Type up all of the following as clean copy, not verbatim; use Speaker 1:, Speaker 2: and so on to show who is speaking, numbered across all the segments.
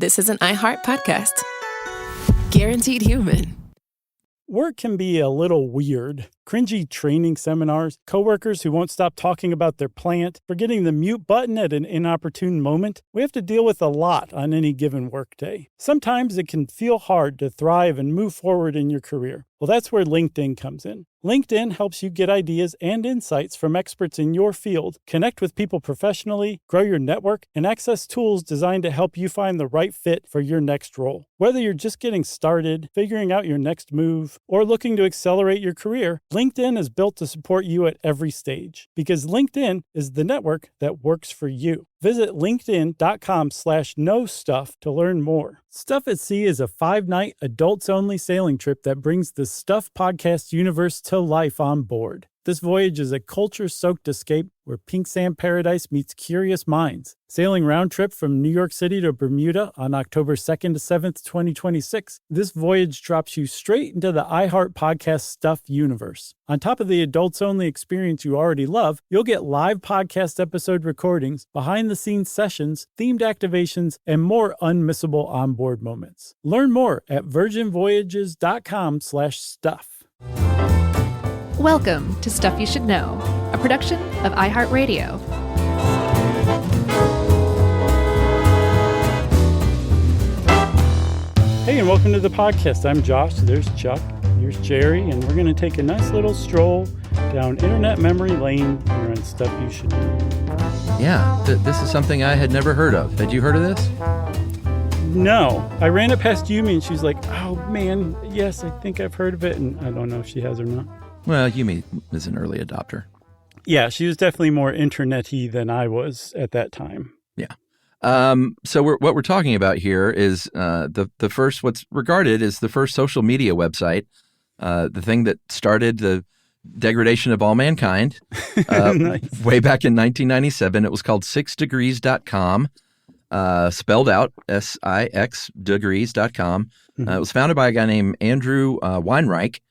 Speaker 1: This is an iHeart podcast. Guaranteed human.
Speaker 2: Work can be a little weird. Cringy training seminars, coworkers who won't stop talking about their plant, forgetting the mute button at an inopportune moment. We have to deal with a lot on any given workday. Sometimes it can feel hard to thrive and move forward in your career. Well, that's where LinkedIn comes in. LinkedIn helps you get ideas and insights from experts in your field, connect with people professionally, grow your network, and access tools designed to help you find the right fit for your next role. Whether you're just getting started, figuring out your next move, or looking to accelerate your career, LinkedIn is built to support you at every stage because LinkedIn is the network that works for you. Visit linkedin.com/knowstuff to learn more. Stuff at Sea is a 5-night adults-only sailing trip that brings the Stuff podcast universe to life on board. This voyage is a culture-soaked escape where pink sand paradise meets curious minds. Sailing round trip from New York City to Bermuda on October 2nd to 7th, 2026, this voyage drops you straight into the iHeart Podcast Stuff universe. On top of the adults-only experience you already love, you'll get live podcast episode recordings, behind-the-scenes sessions, themed activations, and more unmissable onboard moments. Learn more at virginvoyages.com/stuff.
Speaker 3: Welcome to Stuff You Should Know, a production of iHeartRadio.
Speaker 2: Hey, and welcome to the podcast. I'm Josh. There's Chuck. Here's Jerry. And we're going to take a nice little stroll down internet memory lane here on Stuff You Should Know.
Speaker 4: Yeah, this is something I had never heard of. Had you heard of this?
Speaker 2: No. I ran it past Yumi, and she's like, oh, man, yes, I think I've heard of it. And I don't know if she has or not.
Speaker 4: Well, Yumi is an early adopter.
Speaker 2: Yeah, she was definitely more internet-y than I was at that time.
Speaker 4: Yeah. So what we're talking about here is the first, what's regarded as the first social media website, the thing that started the degradation of all mankind. Nice. Way back in 1997. It was called 6degrees.com, spelled out SIX degrees.com. Mm-hmm. It was founded by a guy named Andrew Weinreich.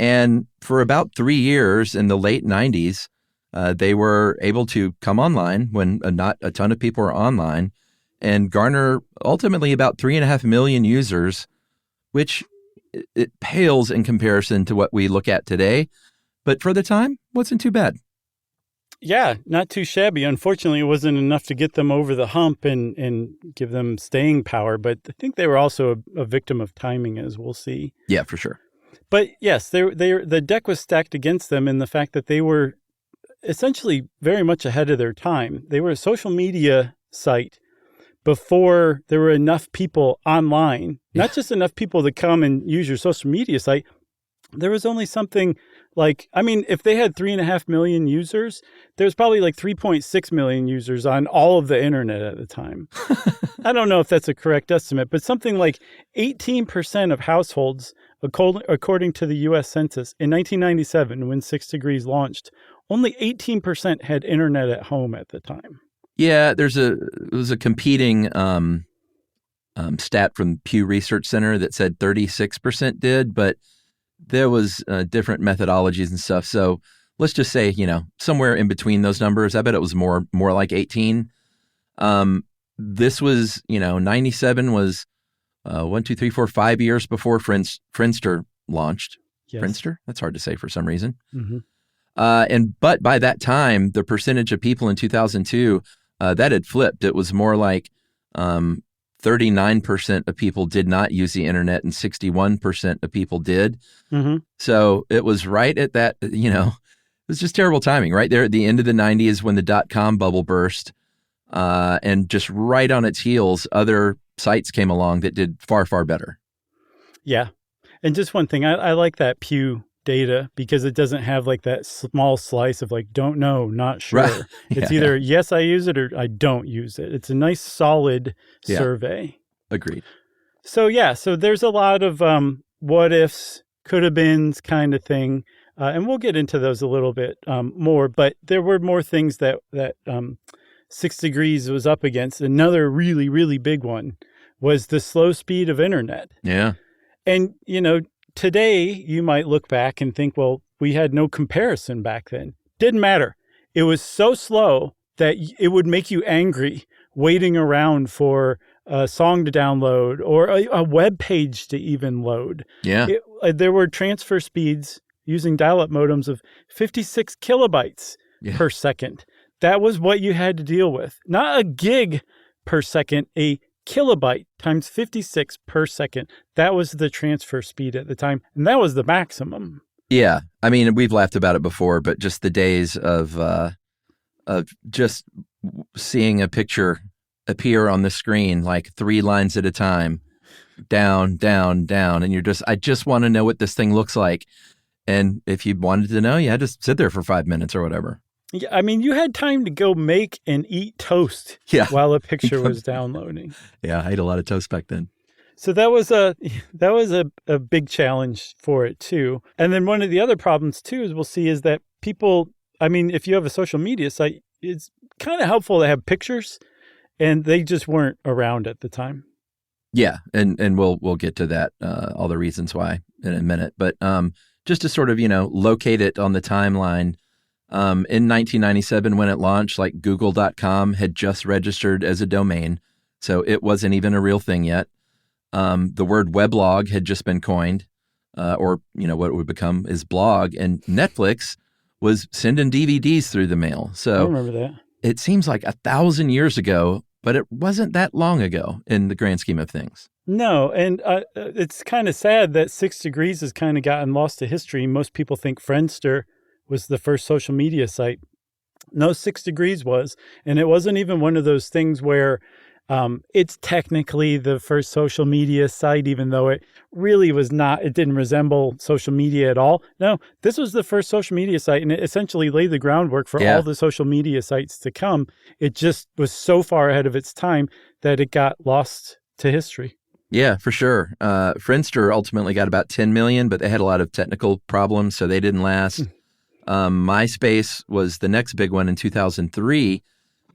Speaker 4: And for about 3 years in the late 90s, they were able to come online when not a ton of people were online and garner ultimately about 3.5 million users, which it pales in comparison to what we look at today. But for the time, wasn't too bad.
Speaker 2: Yeah, not too shabby. Unfortunately, it wasn't enough to get them over the hump and give them staying power. But I think they were also a victim of timing, as we'll see.
Speaker 4: Yeah, for sure.
Speaker 2: But yes, the deck was stacked against them in the fact that they were essentially very much ahead of their time. They were a social media site before there were enough people online, not just enough people to come and use your social media site. There was only something like, I mean, if they had 3.5 million users, there's probably like 3.6 million users on all of the internet at the time. I don't know if that's a correct estimate, but something like 18% of households, according to the U.S. Census, in 1997, when 6 Degrees launched, only 18% had internet at home at the time. Yeah,
Speaker 4: it was a competing stat from Pew Research Center that said 36% did, but there was different methodologies and stuff. So let's just say, somewhere in between those numbers. I bet it was more like 18. This was, 97 was 1, 2, 3, 4, 5 years before Friendster launched. Yes. Friendster? That's hard to say for some reason. Mm-hmm. But by that time, the percentage of people in 2002, that had flipped. It was more like 39% of people did not use the internet and 61% of people did. Mm-hmm. So it was right at that, it was just terrible timing right there at the end of the 90s when the dot-com bubble burst. And just right on its heels, other sites came along that did far, far better.
Speaker 2: Yeah. And just one thing, I like that Pew data because it doesn't have like that small slice of like, don't know, not sure. Right. It's either yes, I use it or I don't use it. It's a nice solid survey.
Speaker 4: Agreed.
Speaker 2: So there's a lot of what ifs, could have beens kind of thing. And we'll get into those a little bit more, but there were more things that 6 Degrees was up against. Another really, really big one was the slow speed of internet.
Speaker 4: Yeah.
Speaker 2: And, today you might look back and think, well, we had no comparison back then. Didn't matter. It was so slow that it would make you angry waiting around for a song to download or a web page to even load.
Speaker 4: Yeah.
Speaker 2: There were transfer speeds using dial-up modems of 56 kilobytes per second. That was what you had to deal with. Not a gig per second, a kilobyte times 56 per second. That was the transfer speed at the time, and that was the maximum.
Speaker 4: Yeah. I mean, we've laughed about it before, but just the days of just seeing a picture appear on the screen like 3 lines at a time, down, down, down, and I just want to know what this thing looks like. And if you wanted to know, you had to sit there for 5 minutes or whatever.
Speaker 2: Yeah, I mean, you had time to go make and eat toast while a picture was downloading.
Speaker 4: Yeah, I ate a lot of toast back then.
Speaker 2: So that was a big challenge for it too. And then one of the other problems too, as we'll see, is that people, I mean, if you have a social media site, it's kind of helpful to have pictures, and they just weren't around at the time.
Speaker 4: Yeah, and we'll get to that, all the reasons why in a minute. But just to sort of, locate it on the timeline, in 1997 when it launched, like Google.com had just registered as a domain, so it wasn't even a real thing yet. The word weblog had just been coined, or what it would become is blog, and Netflix was sending DVDs through the mail. So
Speaker 2: I remember that.
Speaker 4: It seems like 1,000 years ago, but it wasn't that long ago in the grand scheme of things.
Speaker 2: No, and it's kind of sad that 6 Degrees has kind of gotten lost to history. Most people think Friendster was the first social media site. No, 6 Degrees was, and it wasn't even one of those things where it's technically the first social media site, even though it really was not. It didn't resemble social media at all. No, this was the first social media site, and it essentially laid the groundwork for all the social media sites to come. It just was so far ahead of its time that it got lost to history.
Speaker 4: Yeah, for sure. Friendster ultimately got about 10 million, but they had a lot of technical problems, so they didn't last. MySpace was the next big one in 2003.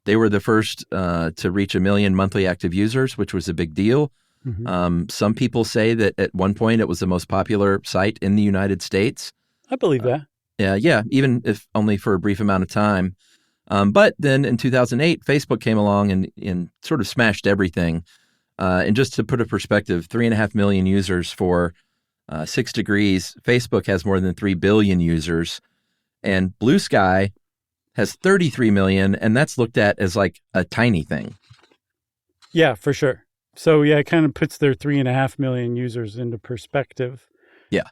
Speaker 4: They were the first to reach 1 million monthly active users, which was a big deal. Mm-hmm. Some people say that at one point it was the most popular site in the United States.
Speaker 2: I believe that.
Speaker 4: Yeah, even if only for a brief amount of time. But then in 2008, Facebook came along and sort of smashed everything. And just to put a perspective, 3.5 million users for 6 Degrees. Facebook has more than 3 billion users. And Blue Sky has 33 million, and that's looked at as like a tiny thing.
Speaker 2: Yeah, for sure. So yeah, it kind of puts their 3.5 million users into perspective.
Speaker 4: Yeah.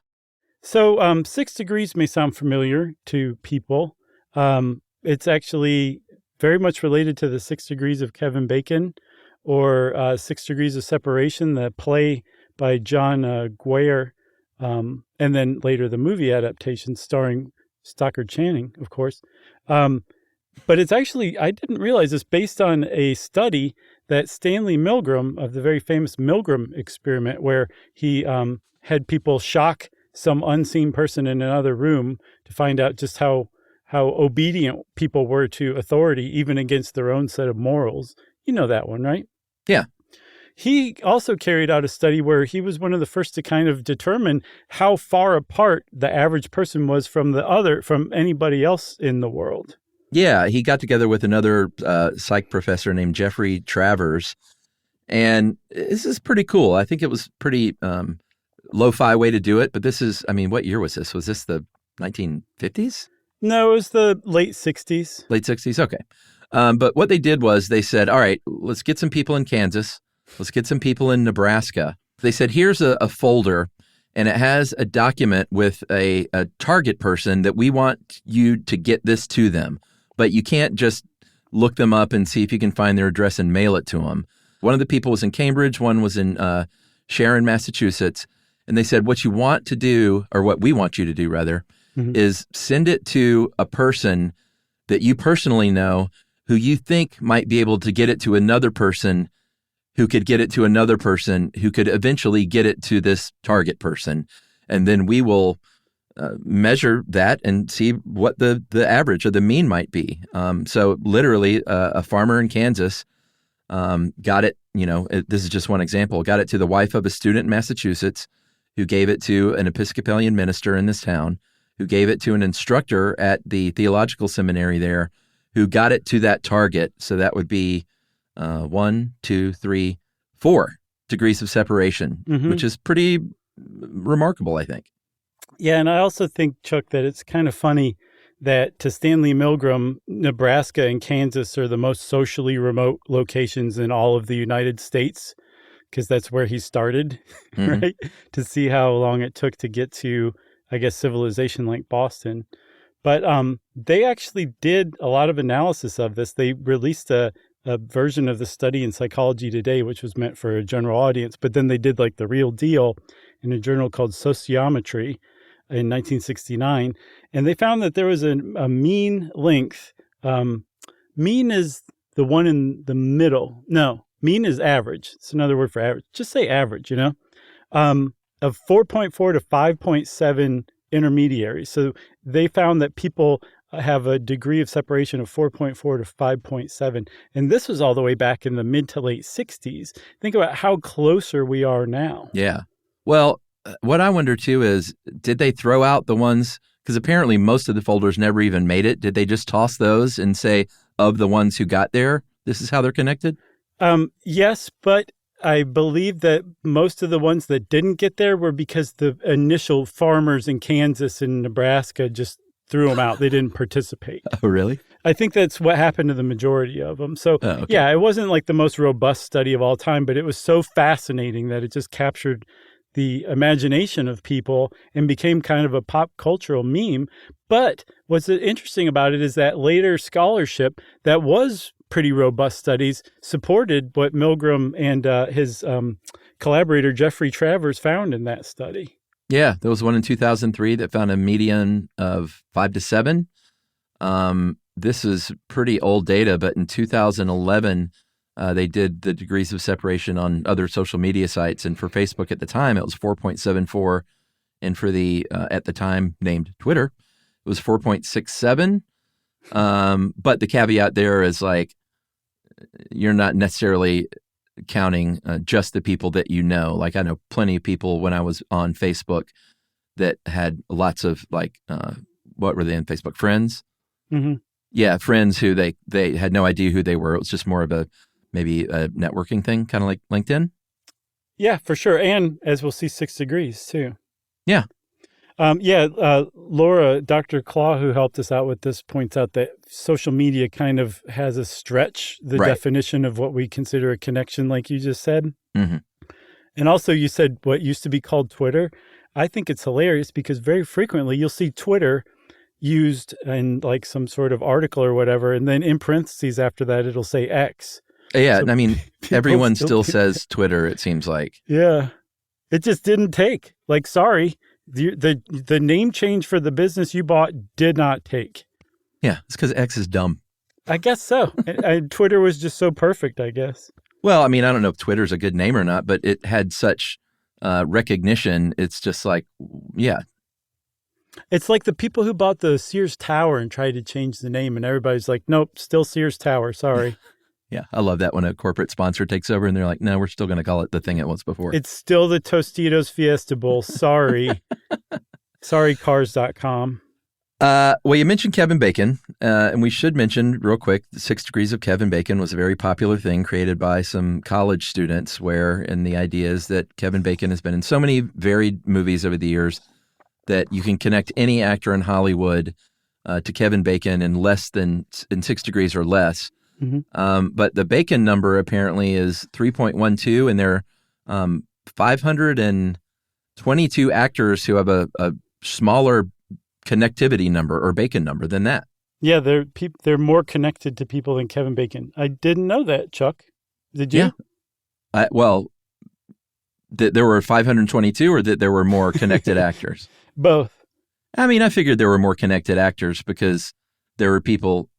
Speaker 2: So 6 Degrees may sound familiar to people. It's actually very much related to the 6 Degrees of Kevin Bacon, or 6 Degrees of Separation, the play by John Guare, and then later the movie adaptation starring Stockard Channing, of course. But it's actually, I didn't realize this, based on a study that Stanley Milgram of the very famous Milgram experiment, where he had people shock some unseen person in another room to find out just how obedient people were to authority, even against their own set of morals. You know that one, right?
Speaker 4: Yeah.
Speaker 2: He also carried out a study where he was one of the first to kind of determine how far apart the average person was from anybody else in the world.
Speaker 4: Yeah, he got together with another psych professor named Jeffrey Travers, and this is pretty cool. I think it was pretty lo-fi way to do it, but this is, I mean, what year was this? Was this the 1950s?
Speaker 2: No, it was the late 60s.
Speaker 4: Late 60s? Okay. But what they did was they said, all right, let's get some people in Kansas. Let's get some people in Nebraska. They said, here's a folder, and it has a document with a target person that we want you to get this to them. But you can't just look them up and see if you can find their address and mail it to them. One of the people was in Cambridge. One was in Sharon, Massachusetts. And they said, what you want to do, or what we want you to do, rather, is send it to a person that you personally know who you think might be able to get it to another person who could get it to another person who could eventually get it to this target person. And then we will measure that and see what the average or the mean might be. So literally a farmer in Kansas got it, this is just one example, got it to the wife of a student in Massachusetts, who gave it to an Episcopalian minister in this town, who gave it to an instructor at the theological seminary there, who got it to that target. So that would be 1, 2, 3, 4 degrees of separation,
Speaker 2: Mhm.
Speaker 4: which is pretty remarkable, I think.
Speaker 2: Yeah, and I also think, Chuck, that it's kind of funny that to Stanley Milgram, Nebraska and Kansas are the most socially remote locations in all of the United States, because that's where he started,
Speaker 4: Mhm.
Speaker 2: right? To see how long it took to get to, I guess, civilization like Boston. But they actually did a lot of analysis of this. They released a version of the study in Psychology Today, which was meant for a general audience, but then they did like the real deal in a journal called Sociometry in 1969. And they found that there was a mean length. Mean is the one in the middle. No, mean is average. It's another word for average. Just say average, of 4.4 to 5.7 intermediaries. So they found that people have a degree of separation of 4.4 to 5.7. And this was all the way back in the mid to late 60s. Think about how closer we are now.
Speaker 4: Yeah. Well, what I wonder too is, did they throw out the ones, because apparently most of the folders never even made it. Did they just toss those and say, of the ones who got there, this is how they're connected?
Speaker 2: Yes, but I believe that most of the ones that didn't get there were because the initial farmers in Kansas and Nebraska just threw them out. They didn't participate.
Speaker 4: Oh, really?
Speaker 2: I think that's what happened to the majority of them. So,
Speaker 4: Okay.
Speaker 2: yeah, it wasn't like the most robust study of all time, but it was so fascinating that it just captured the imagination of people and became kind of a pop cultural meme. But what's interesting about it is that later scholarship that was pretty robust studies supported what Milgram and his collaborator Jeffrey Travers found in that study.
Speaker 4: Yeah, there was one in 2003 that found a median of 5 to 7. This is pretty old data, but in 2011, they did the degrees of separation on other social media sites. And for Facebook at the time, it was 4.74. And for the, at the time named Twitter, it was 4.67. But the caveat there is like, you're not necessarily counting just the people that you know. Like I know plenty of people when I was on Facebook that had lots of like, what were they in Facebook? Friends?
Speaker 2: Mm-hmm.
Speaker 4: Yeah, friends who they had no idea who they were. It was just more of maybe a networking thing, kind of like LinkedIn.
Speaker 2: Yeah, for sure. And as we'll see, 6 degrees too.
Speaker 4: Yeah.
Speaker 2: Laura, Dr. Claw, who helped us out with this, points out that social media kind of has a stretch, the
Speaker 4: Right.
Speaker 2: definition of what we consider a connection, like you just said.
Speaker 4: Mm-hmm.
Speaker 2: And also you said what used to be called Twitter. I think it's hilarious because very frequently you'll see Twitter used in like some sort of article or whatever, and then in parentheses after that, it'll say X.
Speaker 4: Yeah,
Speaker 2: So
Speaker 4: I mean,
Speaker 2: people
Speaker 4: everyone
Speaker 2: still
Speaker 4: still
Speaker 2: do
Speaker 4: says Twitter, it seems like.
Speaker 2: Yeah. It just didn't take. Like, sorry, the name change for the business you bought did not take.
Speaker 4: Yeah, it's because X is dumb.
Speaker 2: I guess so. and Twitter was just so perfect, I guess.
Speaker 4: Well, I mean, I don't know if Twitter's a good name or not, but it had such recognition. It's just like, yeah.
Speaker 2: It's like the people who bought the Sears Tower and tried to change the name, and everybody's like, nope, still Sears Tower. Sorry.
Speaker 4: Yeah, I love that when a corporate sponsor takes over and they're like, no, we're still going to call it the thing it was before.
Speaker 2: It's still the Tostitos Fiesta Bowl. Sorry. Sorry, cars.com.
Speaker 4: Well, you mentioned Kevin Bacon, and we should mention real quick, 6 Degrees of Kevin Bacon was a very popular thing created by some college students and the idea is that Kevin Bacon has been in so many varied movies over the years that you can connect any actor in Hollywood to Kevin Bacon in 6 degrees or less.
Speaker 2: Mm-hmm.
Speaker 4: But the Bacon number apparently is 3.12, and there are 522 actors who have a smaller connectivity number or Bacon number than that.
Speaker 2: Yeah, they're more connected to people than Kevin Bacon. I didn't know that, Chuck. Did you?
Speaker 4: Yeah. There were 522 or that there were more connected actors?
Speaker 2: Both.
Speaker 4: I mean, I figured there were more connected actors because there were people,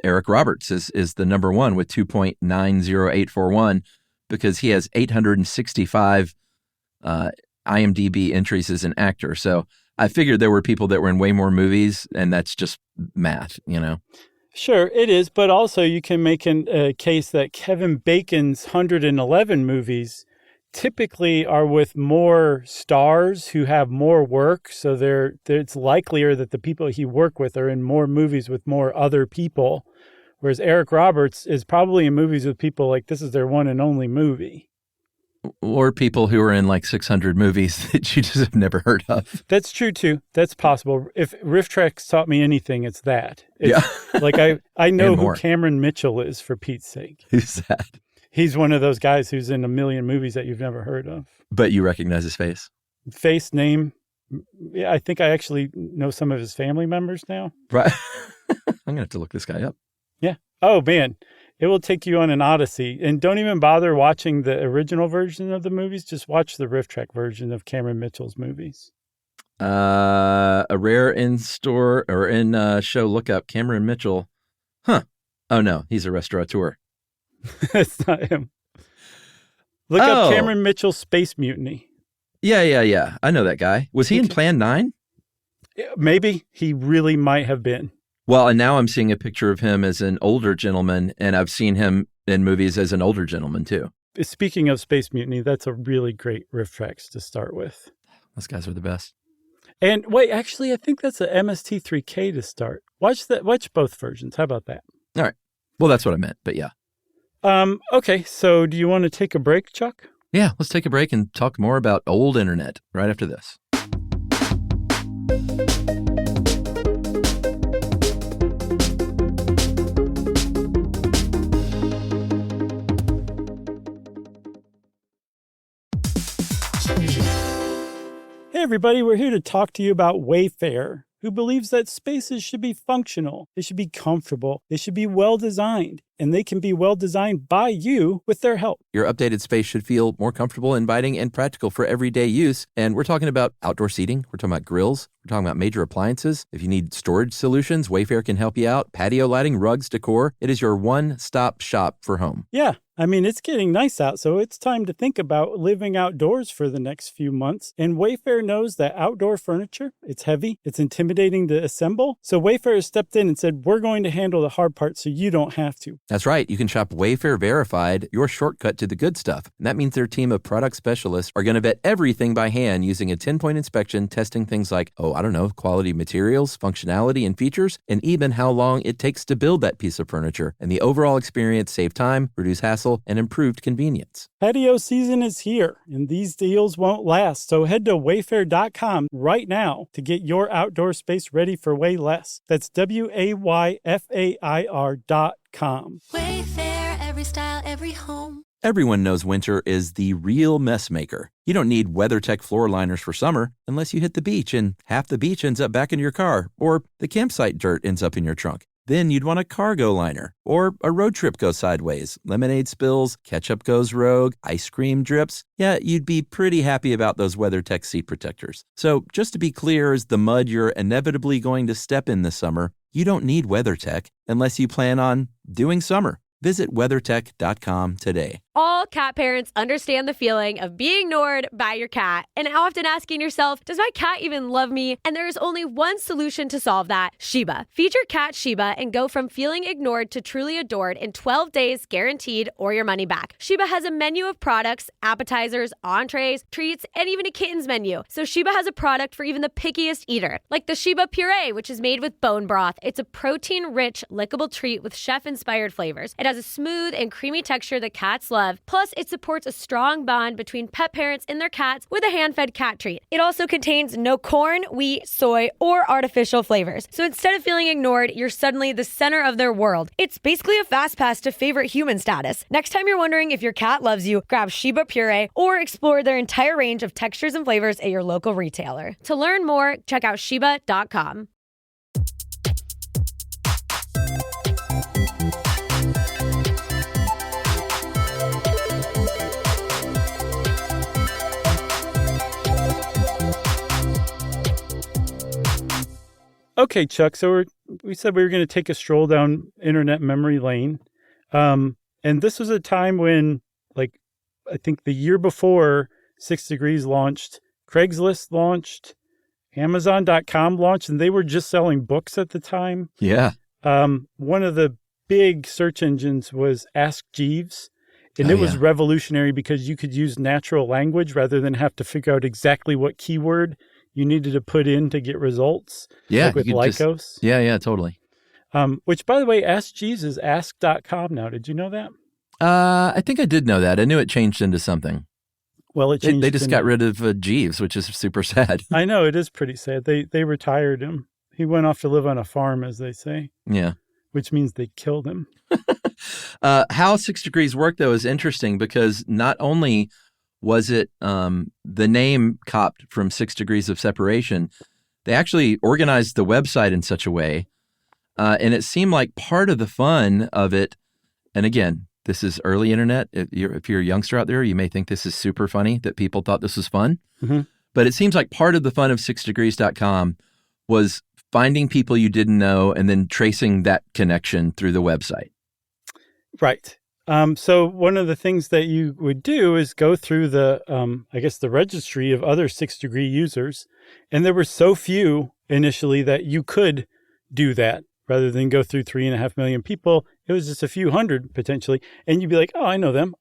Speaker 4: Eric Roberts is the number one with 2.90841 because he has 865 IMDb entries as an actor. So I figured there were people that were in way more movies, and that's just math, you know?
Speaker 2: Sure, it is. But also you can make a case that Kevin Bacon's 111 movies typically are with more stars who have more work. So it's likelier that the people he worked with are in more movies with more other people. Whereas Eric Roberts is probably in movies with people like this is their one and only movie.
Speaker 4: Or people who are in like 600 movies that you just have never heard of.
Speaker 2: That's true, too. That's possible. If Riff Tracks taught me anything, it's that. It's, like I know who Cameron Mitchell is, for Pete's sake.
Speaker 4: Who's that?
Speaker 2: He's one of those guys who's in a million movies that you've never heard of.
Speaker 4: But you recognize his face?
Speaker 2: Face, name. Yeah, I think I actually know some of his family members now.
Speaker 4: Right. I'm going to have to look this guy up.
Speaker 2: Yeah. Oh, man. It will take you on an odyssey. And don't even bother watching the original version of the movies. Just watch the Riff Track version of Cameron Mitchell's movies.
Speaker 4: A rare in-store or in-show lookup, Cameron Mitchell. Huh. Oh, no. He's a restaurateur.
Speaker 2: That's not him. Look up Cameron Mitchell Space Mutiny.
Speaker 4: Yeah. I know that guy. Was he in Plan 9?
Speaker 2: Maybe. He really might have been.
Speaker 4: Well, and now I'm seeing a picture of him as an older gentleman, and I've seen him in movies as an older gentleman, too.
Speaker 2: Speaking of Space Mutiny, that's a really great Riff Tracks to start with.
Speaker 4: Those guys are the best.
Speaker 2: And wait, actually, I think that's a MST3K to start. Watch both versions. How about that?
Speaker 4: All right. Well, that's what I meant, but yeah.
Speaker 2: Okay, so do you want to take a break, Chuck?
Speaker 4: Yeah, let's take a break and talk more about old internet right after this.
Speaker 2: Hey everybody, we're here to talk to you about Wayfair, who believes that spaces should be functional, they should be comfortable, they should be well-designed, and they can be well-designed by you with their help.
Speaker 4: Your updated space should feel more comfortable, inviting, and practical for everyday use. And we're talking about outdoor seating. We're talking about grills. We're talking about major appliances. If you need storage solutions, Wayfair can help you out. Patio lighting, rugs, decor. It is your one-stop shop for home.
Speaker 2: Yeah. I mean, it's getting nice out, so it's time to think about living outdoors for the next few months. And Wayfair knows that outdoor furniture, it's heavy, it's intimidating to assemble. So Wayfair has stepped in and said, we're going to handle the hard part so you don't have to.
Speaker 4: That's right. You can shop Wayfair Verified, your shortcut to the good stuff. And that means their team of product specialists are going to vet everything by hand using a 10-point inspection, testing things like, quality materials, functionality, and features, and even how long it takes to build that piece of furniture. And the overall experience save time, reduce hassle, and improved convenience.
Speaker 2: Patio season is here, and these deals won't last. So head to wayfair.com right now to get your outdoor space ready for way less. That's WAYFAIR.com.
Speaker 5: Wayfair, every style, every home.
Speaker 4: Everyone knows winter is the real mess maker. You don't need WeatherTech floor liners for summer unless you hit the beach and half the beach ends up back in your car, or the campsite dirt ends up in your trunk. Then you'd want a cargo liner, or a road trip goes sideways, lemonade spills, ketchup goes rogue, ice cream drips. Yeah, you'd be pretty happy about those WeatherTech seat protectors. So just to be clear, as the mud you're inevitably going to step in this summer, you don't need WeatherTech unless you plan on doing summer. Visit WeatherTech.com today.
Speaker 6: All cat parents understand the feeling of being ignored by your cat and often asking yourself, does my cat even love me? And there is only one solution to solve that, Sheba. Feed your cat Sheba and go from feeling ignored to truly adored in 12 days guaranteed or your money back. Sheba has a menu of products, appetizers, entrees, treats, and even a kittens menu. So Sheba has a product for even the pickiest eater, like the Sheba Puree, which is made with bone broth. It's a protein-rich, lickable treat with chef-inspired flavors. It has a smooth and creamy texture that cats love. Plus, it supports a strong bond between pet parents and their cats with a hand-fed cat treat. It also contains no corn, wheat, soy, or artificial flavors. So instead of feeling ignored, you're suddenly the center of their world. It's basically a fast pass to favorite human status. Next time you're wondering if your cat loves you, grab Sheba Puree or explore their entire range of textures and flavors at your local retailer. To learn more, check out Sheba.com.
Speaker 2: Okay, Chuck, so we said we were going to take a stroll down internet memory lane. And this was a time when, I think the year before 6 Degrees launched, Craigslist launched, Amazon.com launched, and they were just selling books at the time.
Speaker 4: Yeah.
Speaker 2: One of the big search engines was Ask Jeeves. And it was revolutionary because you could use natural language rather than have to figure out exactly what keyword you needed to put in to get results.
Speaker 4: Yeah.
Speaker 2: Like with Lycos.
Speaker 4: Yeah, totally.
Speaker 2: Which, by the way, Ask Jeeves is ask.com now. Did you know that?
Speaker 4: I think I did know that. I knew it changed into something.
Speaker 2: Well, it changed.
Speaker 4: They just got rid of Jeeves, which is super sad.
Speaker 2: I know, it is pretty sad. They retired him. He went off to live on a farm, as they say.
Speaker 4: Yeah.
Speaker 2: Which means they killed him.
Speaker 4: How 6 Degrees worked, though, is interesting because not only was it the name copped from 6 Degrees of Separation, they actually organized the website in such a way. And it seemed like part of the fun of it, and again, this is early internet. If you're a youngster out there, you may think this is super funny that people thought this was fun.
Speaker 2: Mm-hmm.
Speaker 4: But it seems like part of the fun of 6degrees.com was finding people you didn't know and then tracing that connection through the website.
Speaker 2: Right. So one of the things that you would do is go through the, the registry of other 6 Degree users. And there were so few initially that you could do that rather than go through 3.5 million people. It was just a few hundred potentially. And you'd be like, oh, I know them.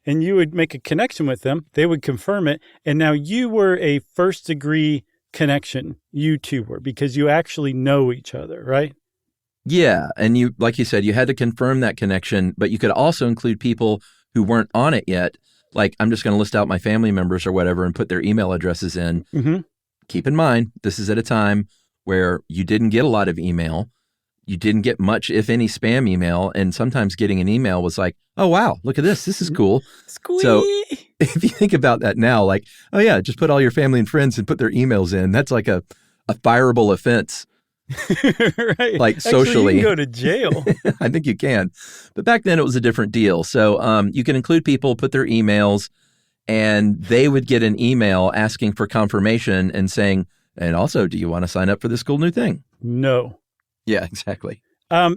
Speaker 2: And you would make a connection with them. They would confirm it. And now you were a first degree connection. You two were, because you actually know each other, right?
Speaker 4: Yeah. And you, like you said, you had to confirm that connection, but you could also include people who weren't on it yet. Like, I'm just going to list out my family members or whatever and put their email addresses in.
Speaker 2: Mm-hmm.
Speaker 4: Keep in mind, this is at a time where you didn't get a lot of email. You didn't get much, if any, spam email. And sometimes getting an email was like, oh, wow, look at this. This is cool.
Speaker 2: Squee!
Speaker 4: So if you think about that now, like, oh, yeah, just put all your family and friends and put their emails in. That's like a fireable offense.
Speaker 2: Right.
Speaker 4: Like,
Speaker 2: actually,
Speaker 4: socially.
Speaker 2: you can go to jail.
Speaker 4: I think you can. But back then it was a different deal. So you can include people, put their emails, and they would get an email asking for confirmation and saying, and also, do you want to sign up for this cool new thing?
Speaker 2: No.
Speaker 4: Yeah, exactly.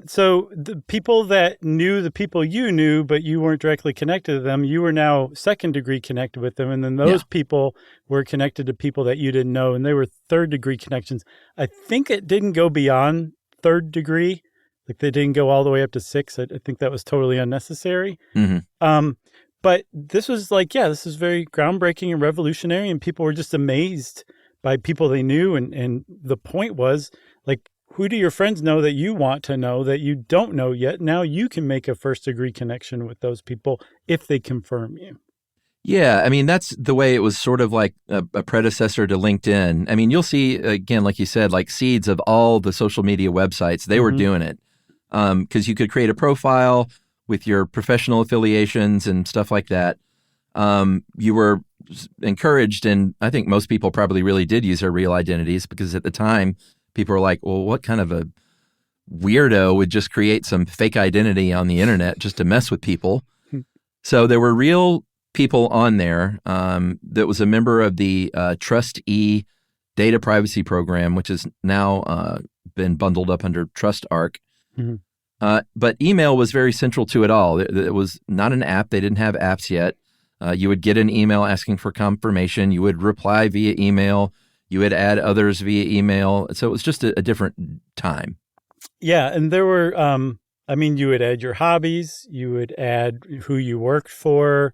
Speaker 2: So the people that knew the people you knew, but you weren't directly connected to them, you were now second degree connected with them. And then those people were connected to people that you didn't know, and they were third degree connections. I think it didn't go beyond third degree. Like, they didn't go all the way up to 6. I think that was totally unnecessary.
Speaker 4: Mm-hmm.
Speaker 2: But this was like, this is very groundbreaking and revolutionary, and people were just amazed by people they knew. And the point was, like, who do your friends know that you want to know that you don't know yet? Now you can make a first degree connection with those people if they confirm you.
Speaker 4: Yeah, I mean, that's the way it was sort of like a predecessor to LinkedIn. I mean, you'll see, again, like you said, like seeds of all the social media websites, they were doing it. Because you could create a profile with your professional affiliations and stuff like that. You were encouraged, and I think most people probably really did use their real identities, because at the time, people were like, well, what kind of a weirdo would just create some fake identity on the internet just to mess with people? So there were real people on there that was a member of the TrustE data privacy program, which has now been bundled up under TrustArc.
Speaker 2: Mm-hmm.
Speaker 4: But email was very central to it all. It was not an app. They didn't have apps yet. You would get an email asking for confirmation. You would reply via email. You would add others via email. So it was just a different time.
Speaker 2: Yeah. And there were, you would add your hobbies. You would add who you worked for,